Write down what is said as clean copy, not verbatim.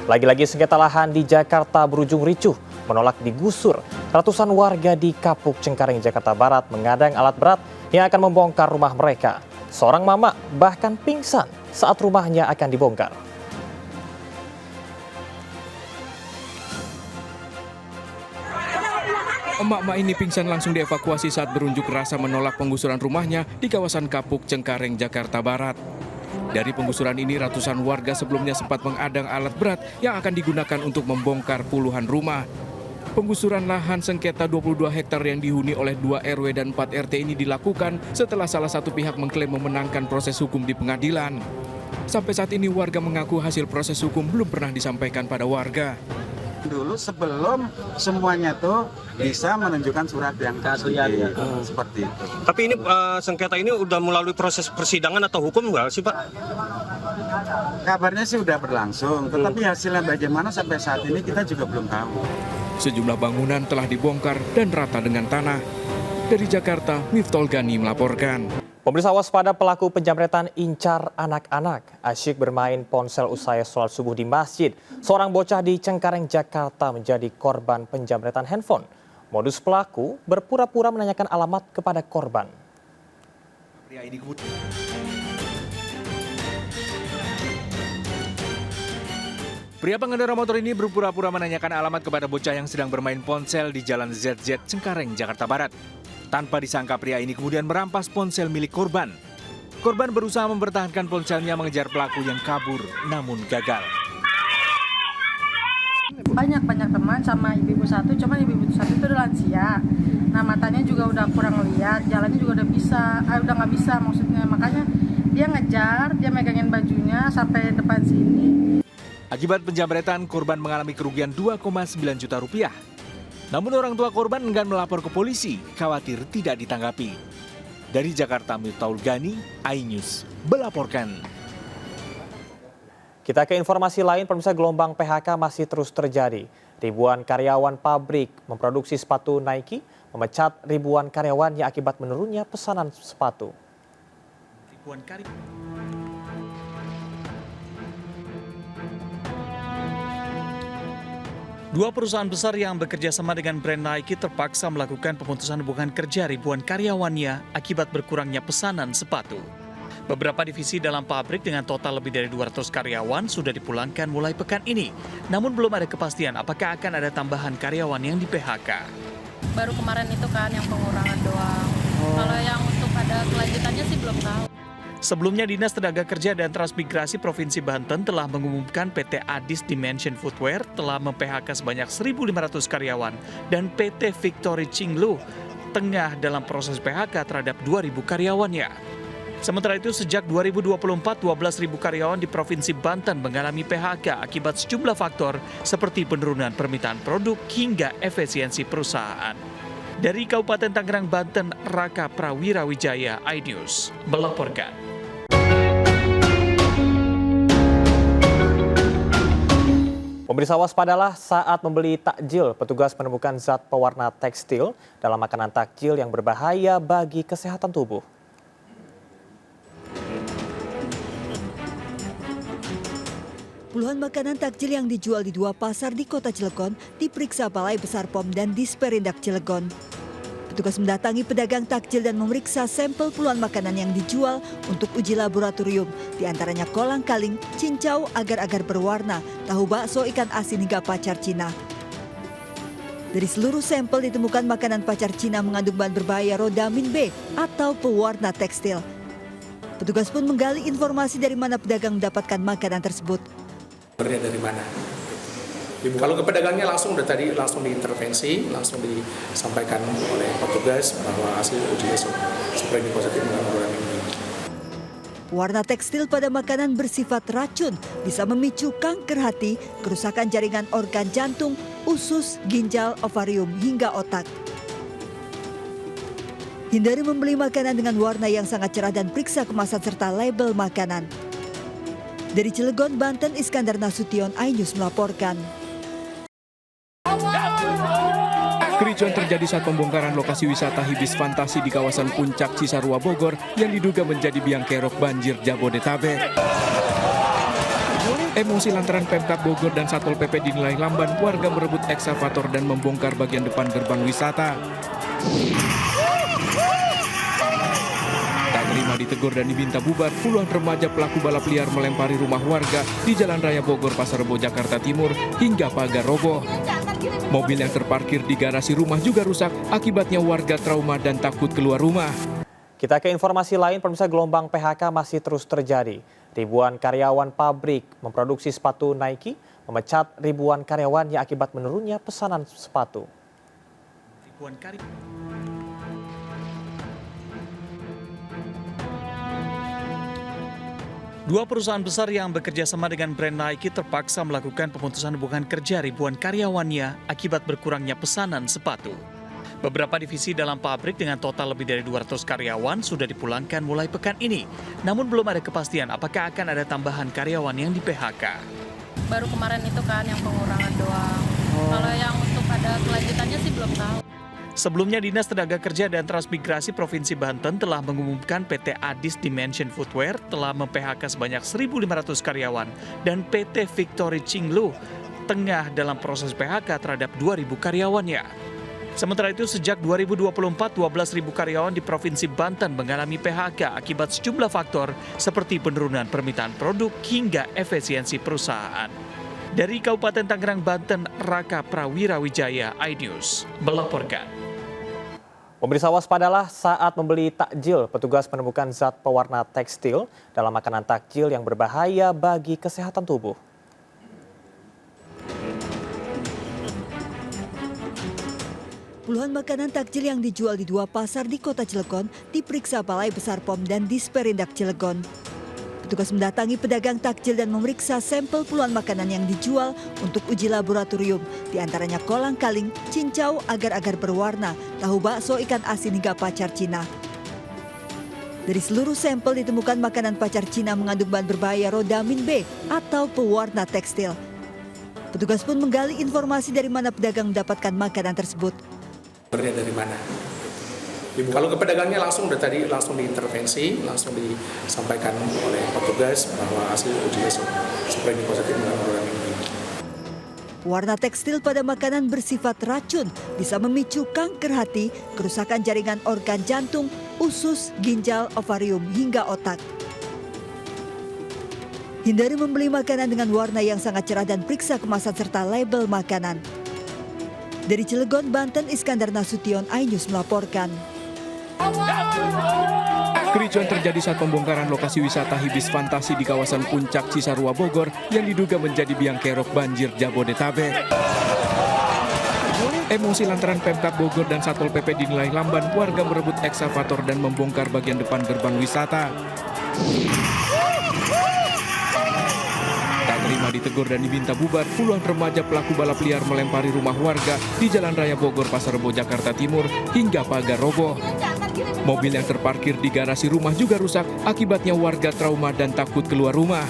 Lagi-lagi sengketa lahan di Jakarta berujung ricuh, menolak digusur. Ratusan warga di Kapuk Cengkareng, Jakarta Barat mengadang alat berat yang akan membongkar rumah mereka. Seorang mama bahkan pingsan saat rumahnya akan dibongkar. Emak-emak ini pingsan langsung dievakuasi saat berunjuk rasa menolak penggusuran rumahnya di kawasan Kapuk Cengkareng, Jakarta Barat. Dari penggusuran ini, ratusan warga sebelumnya sempat mengadang alat berat yang akan digunakan untuk membongkar puluhan rumah. Penggusuran lahan sengketa 22 hektar yang dihuni oleh 2 RW dan 4 RT ini dilakukan setelah salah satu pihak mengklaim memenangkan proses hukum di pengadilan. Sampai saat ini warga mengaku hasil proses hukum belum pernah disampaikan pada warga. Dulu sebelum semuanya tuh bisa menunjukkan surat yang keaslian seperti itu. Tapi ini sengketa ini udah melalui proses persidangan atau hukum nggak sih Pak? Kabarnya sih udah berlangsung, tetapi hasilnya bagaimana sampai saat ini kita juga belum tahu. Sejumlah bangunan telah dibongkar dan rata dengan tanah. Dari Jakarta, Miftol Gani melaporkan. Pemirsa, waspada pelaku penjamretan incar anak-anak. Asyik bermain ponsel usai sholat subuh di masjid. Seorang bocah di Cengkareng, Jakarta menjadi korban penjamretan handphone. Modus pelaku berpura-pura menanyakan alamat kepada korban. Pria pengendara motor ini berpura-pura menanyakan alamat kepada bocah yang sedang bermain ponsel di Jalan ZZ Cengkareng, Jakarta Barat. Tanpa disangka, pria ini kemudian merampas ponsel milik korban. Korban berusaha mempertahankan ponselnya mengejar pelaku yang kabur, namun gagal. Banyak teman sama ibu-ibu satu, cuman ibu-ibu satu itu udah lansia. Nah, matanya juga udah kurang lihat, jalannya juga udah nggak bisa maksudnya. Makanya dia ngejar, dia megangin bajunya sampai depan sini. Akibat penjamretan, korban mengalami kerugian 2,9 juta rupiah. Namun orang tua korban enggan melapor ke polisi, khawatir tidak ditanggapi. Dari Jakarta, Miftol Gani, iNews melaporkan. Kita ke informasi lain, pemirsa, gelombang PHK masih terus terjadi. Ribuan karyawan pabrik memproduksi sepatu Nike memecat ribuan karyawannya akibat menurunnya pesanan sepatu. Dua perusahaan besar yang bekerja sama dengan brand Nike terpaksa melakukan pemutusan hubungan kerja ribuan karyawannya akibat berkurangnya pesanan sepatu. Beberapa divisi dalam pabrik dengan total lebih dari 200 karyawan sudah dipulangkan mulai pekan ini. Namun belum ada kepastian apakah akan ada tambahan karyawan yang di-PHK. Baru kemarin itu kan yang pengurangan doang. Kalau yang untuk ada kelanjutannya sih belum tahu. Sebelumnya, Dinas Tenaga Kerja dan Transmigrasi Provinsi Banten telah mengumumkan PT Adis Dimension Footwear telah mem-PHK sebanyak 1.500 karyawan dan PT Victory Chinglu tengah dalam proses PHK terhadap 2.000 karyawannya. Sementara itu, sejak 2024, 12.000 karyawan di Provinsi Banten mengalami PHK akibat sejumlah faktor seperti penurunan permintaan produk hingga efisiensi perusahaan. Dari Kabupaten Tangerang, Banten, Raka Prawirawijaya, iNews melaporkan. Pemirsa, waspadalah saat membeli takjil. Petugas menemukan zat pewarna tekstil dalam makanan takjil yang berbahaya bagi kesehatan tubuh. Puluhan makanan takjil yang dijual di 2 pasar di Kota Cilegon diperiksa Balai Besar POM dan Disperindak Cilegon. Petugas mendatangi pedagang takjil dan memeriksa sampel puluhan makanan yang dijual untuk uji laboratorium, di antaranya kolang-kaling, cincau, agar-agar berwarna, tahu bakso, ikan asin hingga pacar Cina. Dari seluruh sampel ditemukan makanan pacar Cina mengandung bahan berbahaya rodamin B atau pewarna tekstil. Petugas pun menggali informasi dari mana pedagang mendapatkan makanan tersebut. Dari mana? Kalau ke pedagangnya langsung diintervensi, langsung disampaikan oleh petugas bahwa hasil ujinya seperti positif mengandung ini. Warna tekstil pada makanan bersifat racun, bisa memicu kanker hati, kerusakan jaringan organ jantung, usus, ginjal, ovarium, hingga otak. Hindari membeli makanan dengan warna yang sangat cerah dan periksa kemasan serta label makanan. Dari Cilegon, Banten, Iskandar Nasution, iNews melaporkan. Kericuan terjadi saat pembongkaran lokasi wisata Hibis Fantasi di kawasan Puncak Cisarua Bogor yang diduga menjadi biang kerok banjir Jabodetabek. Emosi lantaran Pemkab Bogor dan Satpol PP dinilai lamban, warga merebut ekskavator dan membongkar bagian depan gerbang wisata. Tak terima ditegur dan diminta bubar, puluhan remaja pelaku balap liar melempari rumah warga di Jalan Raya Bogor, Pasar Rebo, Jakarta Timur hingga pagar roboh. Mobil yang terparkir di garasi rumah juga rusak, akibatnya warga trauma dan takut keluar rumah. Kita ke informasi lain, pemirsa, gelombang PHK masih terus terjadi. Ribuan karyawan pabrik memproduksi sepatu Nike memecat ribuan karyawannya akibat menurunnya pesanan sepatu. Dua perusahaan besar yang bekerja sama dengan brand Nike terpaksa melakukan pemutusan hubungan kerja ribuan karyawannya akibat berkurangnya pesanan sepatu. Beberapa divisi dalam pabrik dengan total lebih dari 200 karyawan sudah dipulangkan mulai pekan ini. Namun belum ada kepastian apakah akan ada tambahan karyawan yang di-PHK. Baru kemarin itu kan yang pengurangan doang. Kalau yang untuk ada kelanjutannya sih belum tahu. Sebelumnya, Dinas Tenaga Kerja dan Transmigrasi Provinsi Banten telah mengumumkan PT Adis Dimension Footwear telah mem-PHK sebanyak 1.500 karyawan dan PT Victory Chinglu tengah dalam proses PHK terhadap 2.000 karyawannya. Sementara itu, sejak 2024, 12.000 karyawan di Provinsi Banten mengalami PHK akibat sejumlah faktor seperti penurunan permintaan produk hingga efisiensi perusahaan. Dari Kabupaten Tangerang, Banten, Raka Prawirawijaya, iNews melaporkan. Pemirsa, waspadalah saat membeli takjil. Petugas menemukan zat pewarna tekstil dalam makanan takjil yang berbahaya bagi kesehatan tubuh. Puluhan makanan takjil yang dijual di dua pasar di Kota Cilegon diperiksa Balai Besar POM dan Disperindak Cilegon. Petugas mendatangi pedagang takjil dan memeriksa sampel puluhan makanan yang dijual untuk uji laboratorium, di antaranya kolang-kaling, cincau, agar-agar berwarna, tahu bakso, ikan asin hingga pacar Cina. Dari seluruh sampel ditemukan makanan pacar Cina mengandung bahan berbahaya rodamin B atau pewarna tekstil. Petugas pun menggali informasi dari mana pedagang mendapatkan makanan tersebut. Dari mana? Kalau ke pedagangnya langsung diintervensi, langsung disampaikan oleh petugas bahwa hasil uji spray positif mengandung rodamin B. Warna tekstil pada makanan bersifat racun, bisa memicu kanker hati, kerusakan jaringan organ jantung, usus, ginjal, ovarium, hingga otak. Hindari membeli makanan dengan warna yang sangat cerah dan periksa kemasan serta label makanan. Dari Cilegon, Banten, Iskandar Nasution, iNews melaporkan. Kericuan terjadi saat pembongkaran lokasi wisata Hibis Fantasi di kawasan Puncak Cisarua Bogor yang diduga menjadi biang kerok banjir Jabodetabek. Emosi lantaran Pemkab Bogor dan Satpol PP dinilai lamban, warga merebut ekskavator dan membongkar bagian depan gerbang wisata. Tak terima ditegur dan diminta bubar, puluhan remaja pelaku balap liar melempari rumah warga di Jalan Raya Bogor, Pasar Rebo, Jakarta Timur hingga pagar roboh. Mobil yang terparkir di garasi rumah juga rusak, akibatnya warga trauma dan takut keluar rumah.